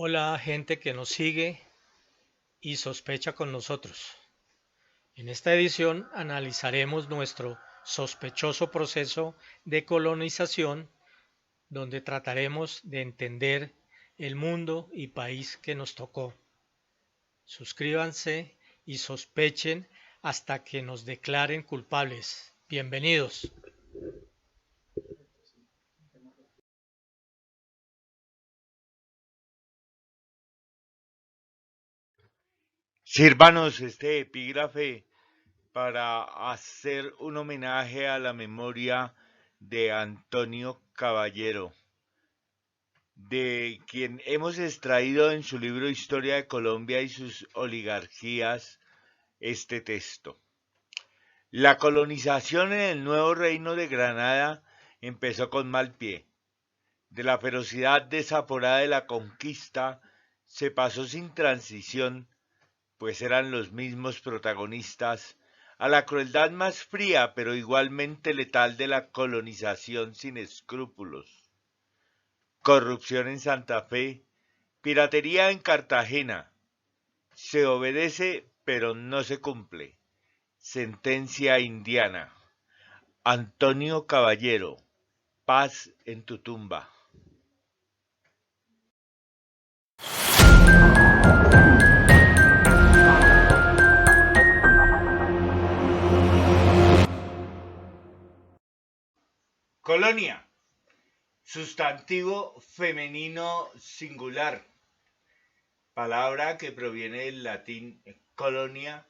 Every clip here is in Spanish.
Hola, gente que nos sigue y sospecha con nosotros. En esta edición analizaremos nuestro sospechoso proceso de colonización, donde trataremos de entender el mundo y país que nos tocó. Suscríbanse y sospechen hasta que nos declaren culpables. Bienvenidos. Sírvanos este epígrafe para hacer un homenaje a la memoria de Antonio Caballero, de quien hemos extraído en su libro Historia de Colombia y sus oligarquías este texto. La colonización en el nuevo reino de Granada empezó con mal pie. De la ferocidad desaforada de la conquista se pasó sin transición, pues eran los mismos protagonistas, a la crueldad más fría pero igualmente letal de la colonización sin escrúpulos. Corrupción en Santa Fe, piratería en Cartagena. Se obedece pero no se cumple. Sentencia indiana. Antonio Caballero, paz en tu tumba. Colonia. Sustantivo femenino singular. Palabra que proviene del latín colonia,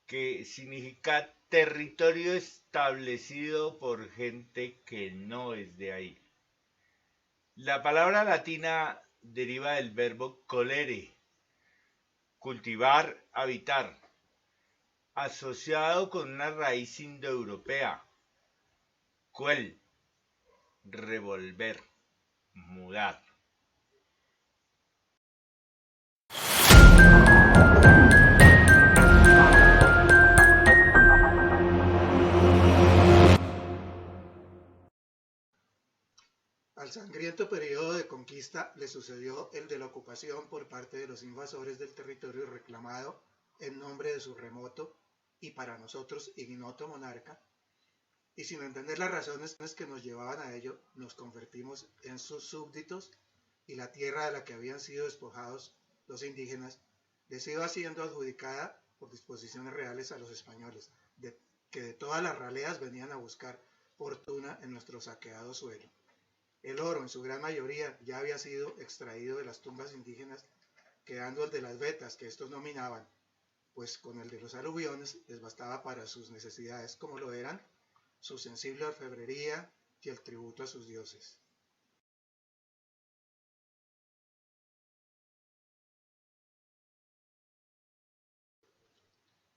que significa territorio establecido por gente que no es de ahí. La palabra latina deriva del verbo colere, cultivar, habitar, asociado con una raíz indoeuropea, cuel, revolver, mudar. Al sangriento periodo de conquista le sucedió el de la ocupación por parte de los invasores del territorio reclamado en nombre de su remoto y para nosotros ignoto monarca, y sin entender las razones que nos llevaban a ello, nos convertimos en sus súbditos y la tierra de la que habían sido despojados los indígenas les iba siendo adjudicada por disposiciones reales a los españoles, que de todas las raleas venían a buscar fortuna en nuestro saqueado suelo. El oro, en su gran mayoría, ya había sido extraído de las tumbas indígenas, quedando el de las vetas que estos nominaban, pues con el de los aluviones les bastaba para sus necesidades, como lo eran su sensible orfebrería y el tributo a sus dioses.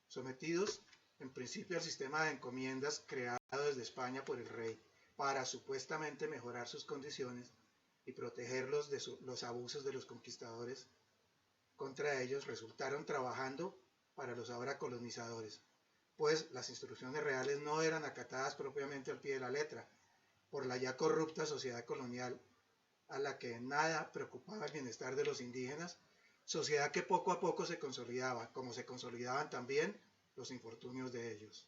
Sometidos en principio al sistema de encomiendas creado desde España por el rey, para supuestamente mejorar sus condiciones y protegerlos de los abusos de los conquistadores, contra ellos resultaron trabajando para los ahora colonizadores, pues las instrucciones reales no eran acatadas propiamente al pie de la letra por la ya corrupta sociedad colonial, a la que en nada preocupaba el bienestar de los indígenas, sociedad que poco a poco se consolidaba, como se consolidaban también los infortunios de ellos.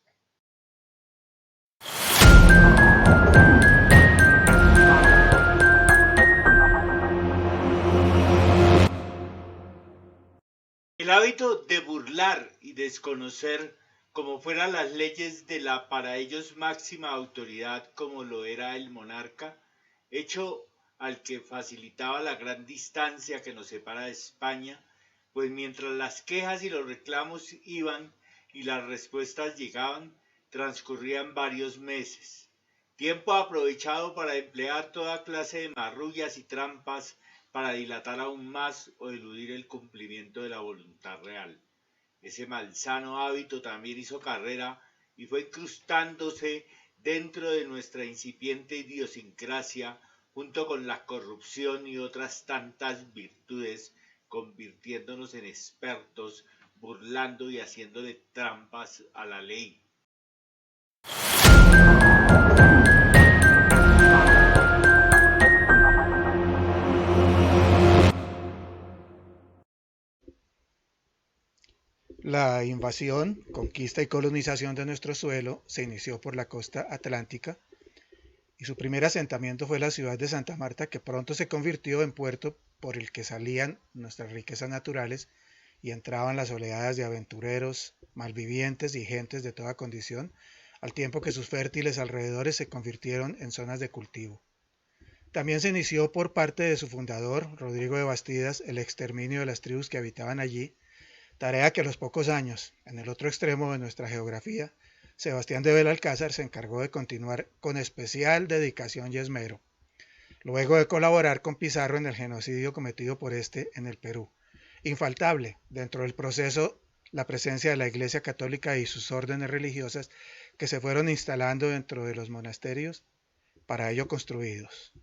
El hábito de burlar y desconocer como fueran las leyes de la para ellos máxima autoridad como lo era el monarca, hecho al que facilitaba la gran distancia que nos separa de España, pues mientras las quejas y los reclamos iban y las respuestas llegaban, transcurrían varios meses, tiempo aprovechado para emplear toda clase de marrullas y trampas para dilatar aún más o eludir el cumplimiento de la voluntad real. Ese malsano hábito también hizo carrera y fue incrustándose dentro de nuestra incipiente idiosincrasia junto con la corrupción y otras tantas virtudes, convirtiéndonos en expertos, burlando y haciéndole trampas a la ley. La invasión, conquista y colonización de nuestro suelo se inició por la costa atlántica y su primer asentamiento fue la ciudad de Santa Marta, que pronto se convirtió en puerto por el que salían nuestras riquezas naturales y entraban las oleadas de aventureros, malvivientes y gentes de toda condición, al tiempo que sus fértiles alrededores se convirtieron en zonas de cultivo. También se inició por parte de su fundador, Rodrigo de Bastidas, el exterminio de las tribus que habitaban allí, tarea que a los pocos años, en el otro extremo de nuestra geografía, Sebastián de Belalcázar se encargó de continuar con especial dedicación y esmero, luego de colaborar con Pizarro en el genocidio cometido por este en el Perú. Infaltable dentro del proceso la presencia de la Iglesia Católica y sus órdenes religiosas que se fueron instalando dentro de los monasterios para ello construidos.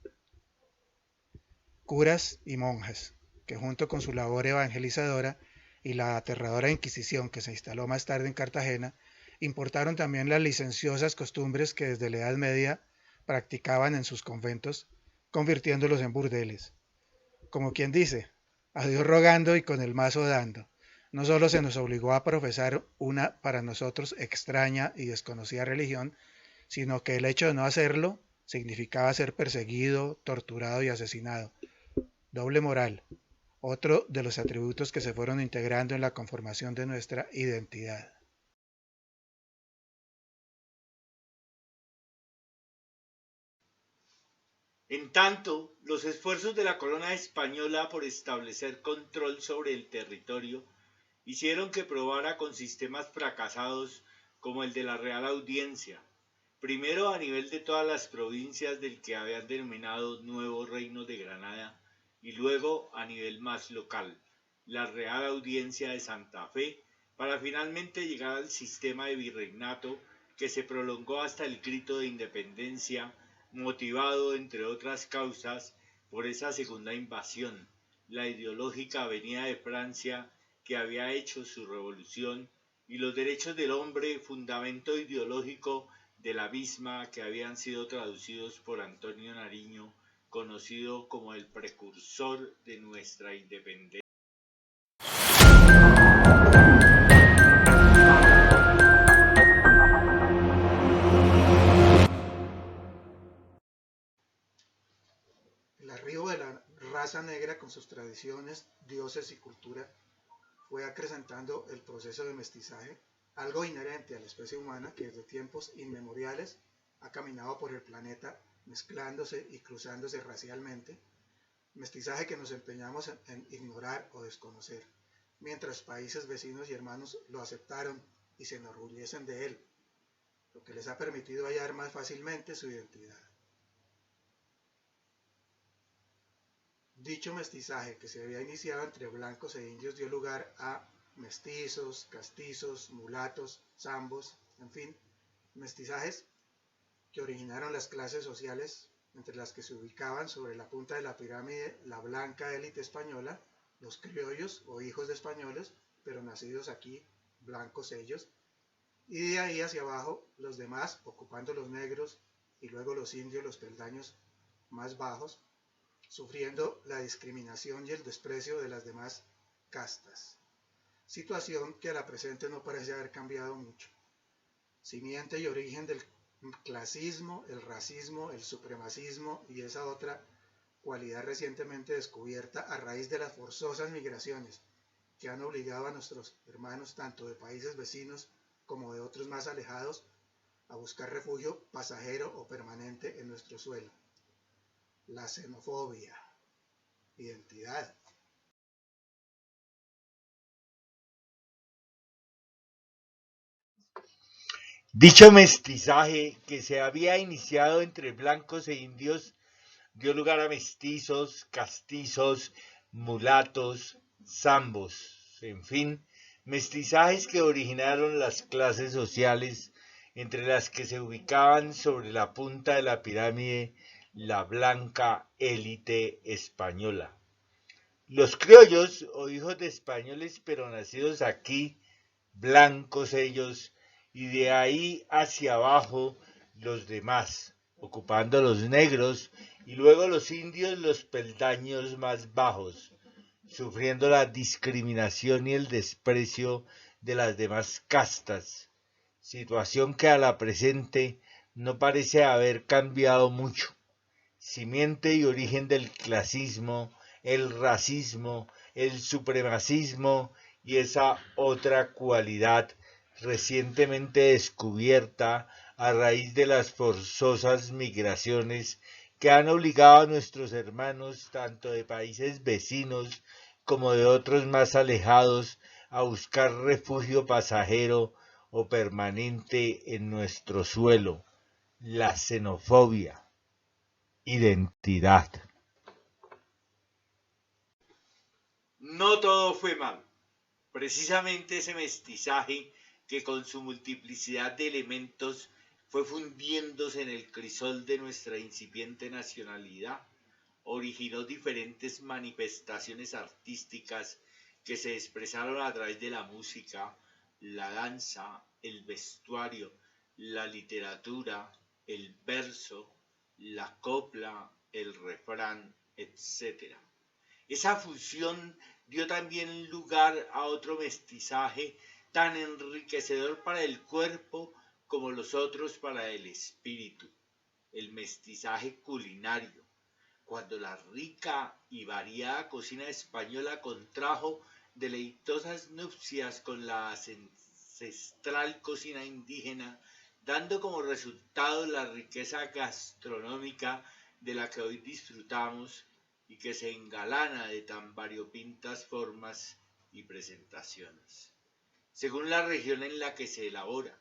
Curas y monjas, que junto con su labor evangelizadora y la aterradora Inquisición que se instaló más tarde en Cartagena, importaron también las licenciosas costumbres que desde la Edad Media practicaban en sus conventos, convirtiéndolos en burdeles. Como quien dice, a Dios rogando y con el mazo dando. No solo se nos obligó a profesar una para nosotros extraña y desconocida religión, sino que el hecho de no hacerlo significaba ser perseguido, torturado y asesinado. Doble moral, otro de los atributos que se fueron integrando en la conformación de nuestra identidad. En tanto, los esfuerzos de la corona española por establecer control sobre el territorio hicieron que probara con sistemas fracasados como el de la Real Audiencia, primero a nivel de todas las provincias del que habían denominado Nuevo Reino de Granada y luego a nivel más local, la Real Audiencia de Santa Fe, para finalmente llegar al sistema de virreinato que se prolongó hasta el grito de independencia, motivado, entre otras causas, por esa segunda invasión, la ideológica venida de Francia que había hecho su revolución, y los derechos del hombre, fundamento ideológico de la misma, que habían sido traducidos por Antonio Nariño, conocido como el precursor de nuestra independencia. El arribo de la raza negra con sus tradiciones, dioses y cultura fue acrecentando el proceso de mestizaje, algo inherente a la especie humana que desde tiempos inmemoriales ha caminado por el planeta mezclándose y cruzándose racialmente, mestizaje que nos empeñamos en ignorar o desconocer, mientras países vecinos y hermanos lo aceptaron y se enorgullecen de él, lo que les ha permitido hallar más fácilmente su identidad. Dicho mestizaje, que se había iniciado entre blancos e indios, dio lugar a mestizos, castizos, mulatos, zambos, en fin, mestizajes que originaron las clases sociales entre las que se ubicaban sobre la punta de la pirámide la blanca élite española, los criollos o hijos de españoles, pero nacidos aquí, blancos ellos, y de ahí hacia abajo los demás, ocupando los negros y luego los indios los peldaños más bajos, sufriendo la discriminación y el desprecio de las demás castas, situación que a la presente no parece haber cambiado mucho. Simiente y origen del clasismo, el racismo, el supremacismo y esa otra cualidad recientemente descubierta a raíz de las forzosas migraciones que han obligado a nuestros hermanos tanto de países vecinos como de otros más alejados a buscar refugio pasajero o permanente en nuestro suelo. La xenofobia, identidad. Dicho mestizaje, que se había iniciado entre blancos e indios, dio lugar a mestizos, castizos, mulatos, zambos, en fin, mestizajes que originaron las clases sociales entre las que se ubicaban sobre la punta de la pirámide la blanca élite española. Los criollos o hijos de españoles pero nacidos aquí, blancos ellos, y de ahí hacia abajo los demás, ocupando los negros y luego los indios los peldaños más bajos, sufriendo la discriminación y el desprecio de las demás castas, situación que a la presente no parece haber cambiado mucho. Simiente y origen del clasismo, el racismo, el supremacismo y esa otra cualidad recientemente descubierta a raíz de las forzosas migraciones que han obligado a nuestros hermanos, tanto de países vecinos como de otros más alejados, a buscar refugio pasajero o permanente en nuestro suelo, la xenofobia. Identidad. No todo fue mal. Precisamente ese mestizaje que con su multiplicidad de elementos fue fundiéndose en el crisol de nuestra incipiente nacionalidad, originó diferentes manifestaciones artísticas que se expresaron a través de la música, la danza, el vestuario, la literatura, el verso, la copla, el refrán, etc. Esa fusión dio también lugar a otro mestizaje tan enriquecedor para el cuerpo como los otros para el espíritu, el mestizaje culinario, cuando la rica y variada cocina española contrajo deleitosas nupcias con la ancestral cocina indígena, dando como resultado la riqueza gastronómica de la que hoy disfrutamos y que se engalana de tan variopintas formas y presentaciones, según la región en la que se elabora.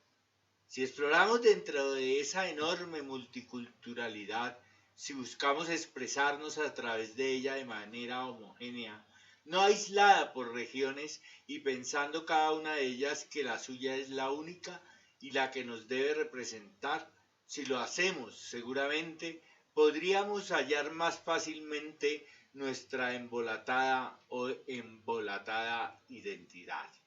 Si exploramos dentro de esa enorme multiculturalidad, si buscamos expresarnos a través de ella de manera homogénea, no aislada por regiones y pensando cada una de ellas que la suya es la única y la que nos debe representar, si lo hacemos seguramente podríamos hallar más fácilmente nuestra embolatada o embolatada identidad.